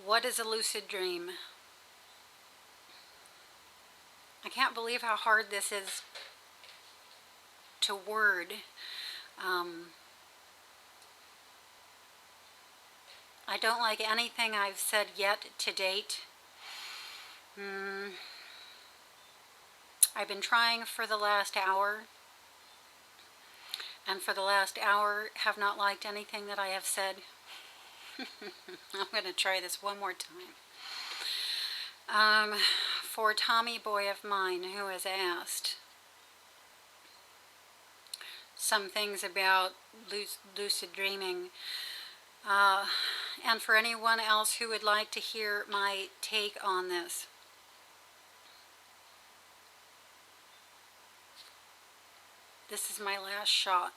What is a lucid dream? I can't believe how hard this is to word. Um, I don't like anything I've said yet to date. I've been trying for the last hour, and for the last hour have not liked anything that I have said. I'm going to try this one more time. For Tommy Boy of mine, who has asked some things about lucid dreaming, and for anyone else who would like to hear my take on this. This is my last shot.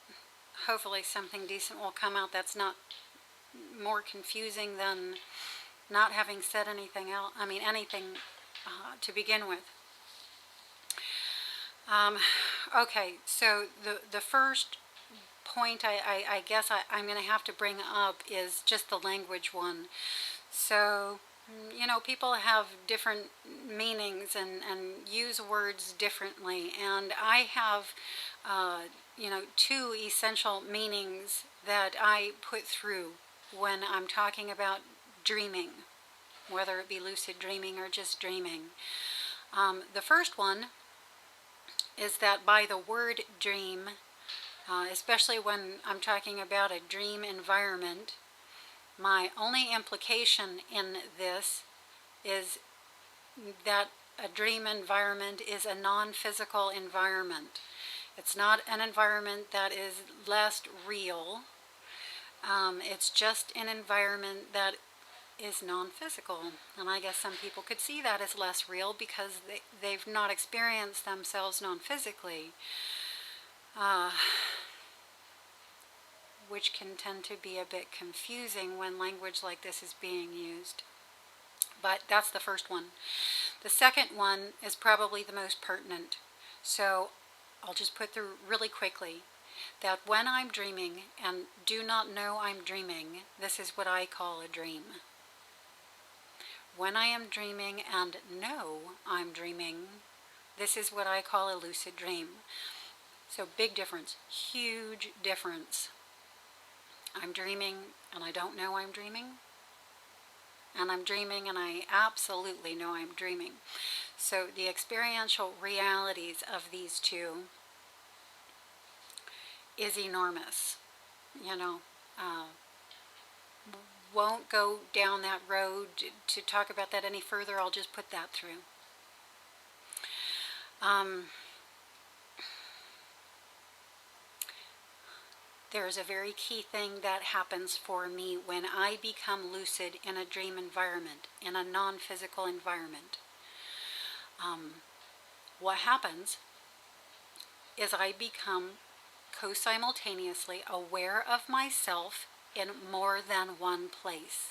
Hopefully something decent will come out that's not more confusing than not having said anything else. I mean, anything to begin with. Okay, so the first point I guess I'm going to have to bring up is just the language one. So, you know, people have different meanings and use words differently, and I have, you know, two essential meanings that I put through when I'm talking about dreaming, whether it be lucid dreaming or just dreaming. The first one is that by the word dream, especially when I'm talking about a dream environment, my only implication in this is that a dream environment is a non-physical environment. It's not an environment that is less real. It's just an environment that is non-physical. And I guess some people could see that as less real because they've not experienced themselves non-physically, which can tend to be a bit confusing when language like this is being used. But that's the first one. The second one is probably the most pertinent. So I'll just put through really quickly that when I'm dreaming and do not know I'm dreaming, this is what I call a dream. When I am dreaming and know I'm dreaming, this is what I call a lucid dream. So big difference, huge difference. I'm dreaming and I don't know I'm dreaming. And I'm dreaming and I absolutely know I'm dreaming. So the experiential realities of these two is enormous. You know, won't go down that road to talk about that any further. I'll just put that through. There's a very key thing that happens for me when I become lucid in a dream environment, in a non-physical environment. What happens is I become co-simultaneously aware of myself in more than one place.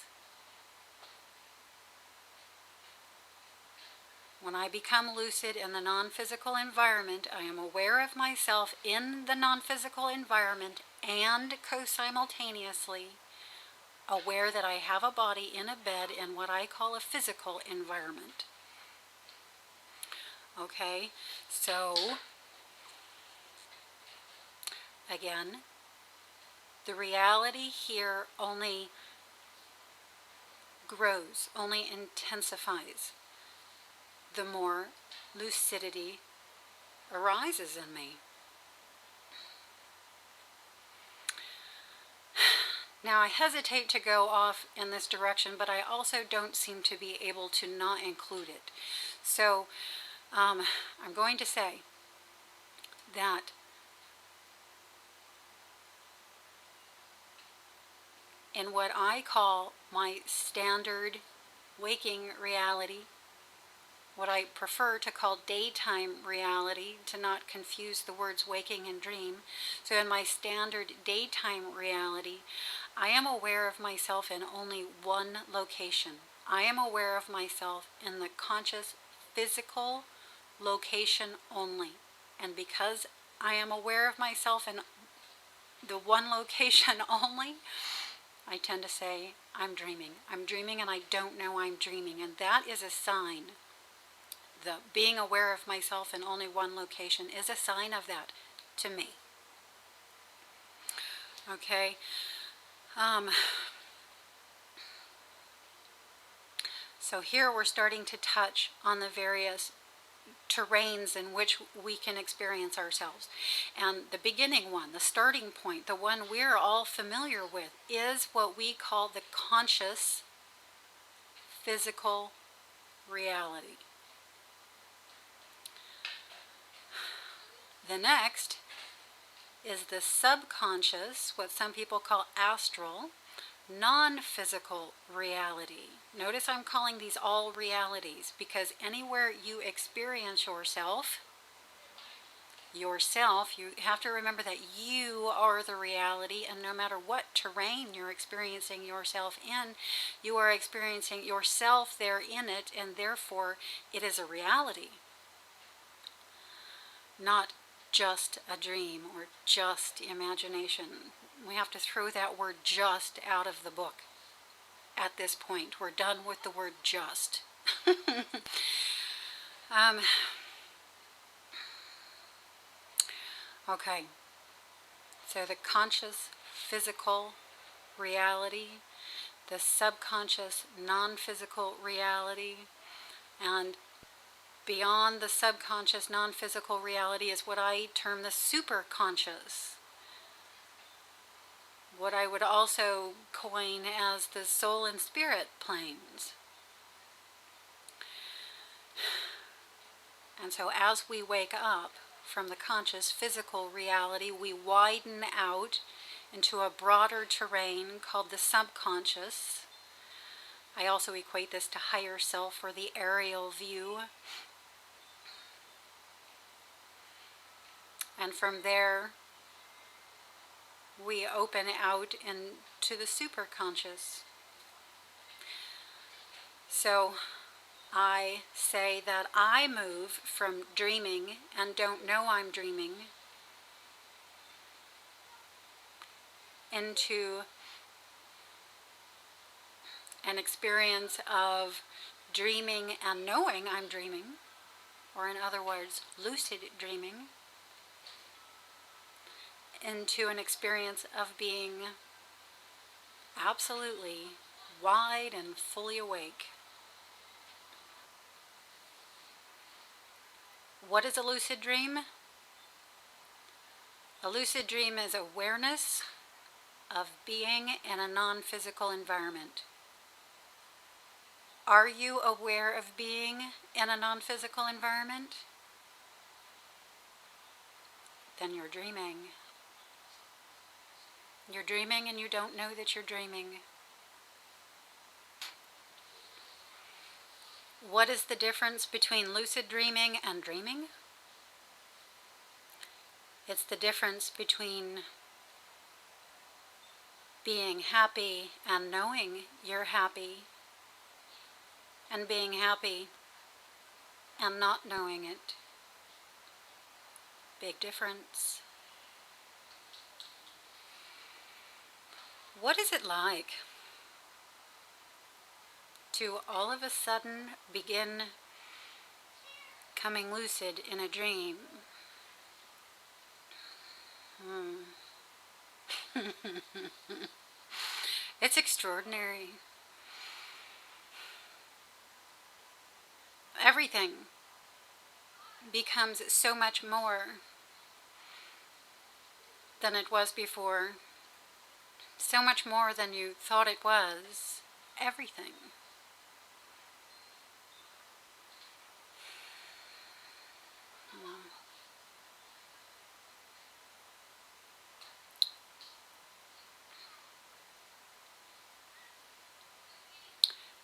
When I become lucid in the non-physical environment, I am aware of myself in the non-physical environment and co-simultaneously aware that I have a body in a bed in what I call a physical environment. Okay, so again, the reality here only grows, only intensifies the more lucidity arises in me. Now, I hesitate to go off in this direction, but I also don't seem to be able to not include it. So, I'm going to say that in what I call my standard waking reality, what I prefer to call daytime reality, to not confuse the words waking and dream. So in my standard daytime reality, I am aware of myself in only one location. I am aware of myself in the conscious physical location only. And because I am aware of myself in the one location only, I tend to say, I'm dreaming. I'm dreaming and I don't know I'm dreaming. And that is a sign. The being aware of myself in only one location is a sign of that to me. Okay? So here we're starting to touch on the various terrains in which we can experience ourselves. And the beginning one, the starting point, the one we're all familiar with, is what we call the conscious physical reality. The next is the subconscious, what some people call astral, non-physical reality. Notice I'm calling these all realities because anywhere you experience yourself, you have to remember that you are the reality, and no matter what terrain you're experiencing yourself in, you are experiencing yourself there in it, and therefore it is a reality, not just a dream or just imagination. We have to throw that word just out of the book at this point. We're done with the word just. Okay, so the conscious physical reality, the subconscious non-physical reality, and beyond the subconscious non-physical reality is what I term the superconscious. What I would also coin as the soul and spirit planes. And so as we wake up from the conscious physical reality, we widen out into a broader terrain called the subconscious. I also equate this to higher self or the aerial view. And from there, we open out into the superconscious. So I say that I move from dreaming and don't know I'm dreaming into an experience of dreaming and knowing I'm dreaming, or in other words, lucid dreaming, into an experience of being absolutely wide and fully awake. What is a lucid dream? A lucid dream is awareness of being in a non-physical environment. Are you aware of being in a non-physical environment? Then you're dreaming. You're dreaming and you don't know that you're dreaming. What is the difference between lucid dreaming and dreaming? It's the difference between being happy and knowing you're happy, and being happy and not knowing it. Big difference. What is it like to all of a sudden begin coming lucid in a dream? It's extraordinary. Everything becomes so much more than it was before. So much more than you thought it was. Everything.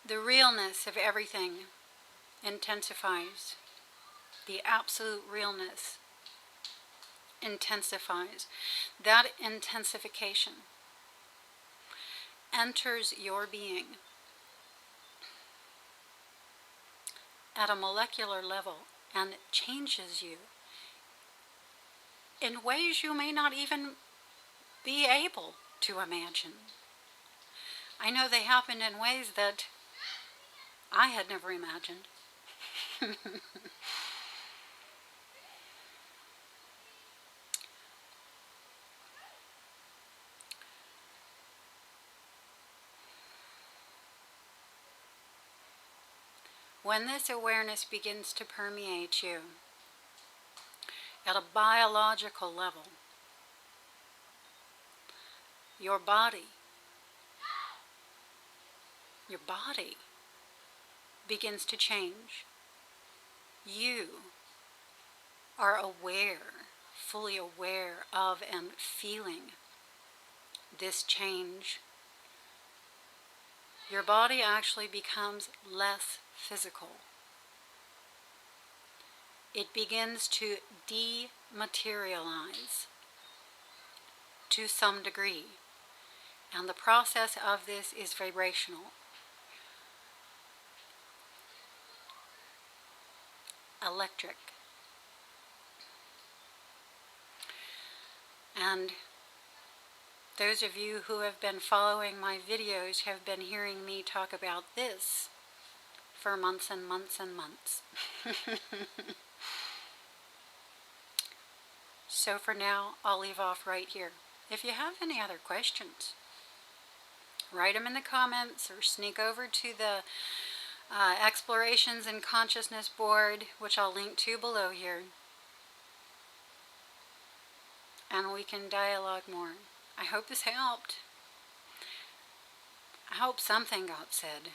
The realness of everything intensifies. The absolute realness intensifies. That intensification enters your being at a molecular level and changes you in ways you may not even be able to imagine. I know they happened in ways that I had never imagined. When this awareness begins to permeate you at a biological level, your body begins to change. You are aware, fully aware of and feeling this change. Your body actually becomes less physical. It begins to dematerialize to some degree. And the process of this is vibrational. Electric. And those of you who have been following my videos have been hearing me talk about this for months and months and months. So for now, I'll leave off right here. If you have any other questions, write them in the comments or sneak over to the Explorations in Consciousness board, which I'll link to below here, and we can dialogue more. I hope this helped. I hope something got said.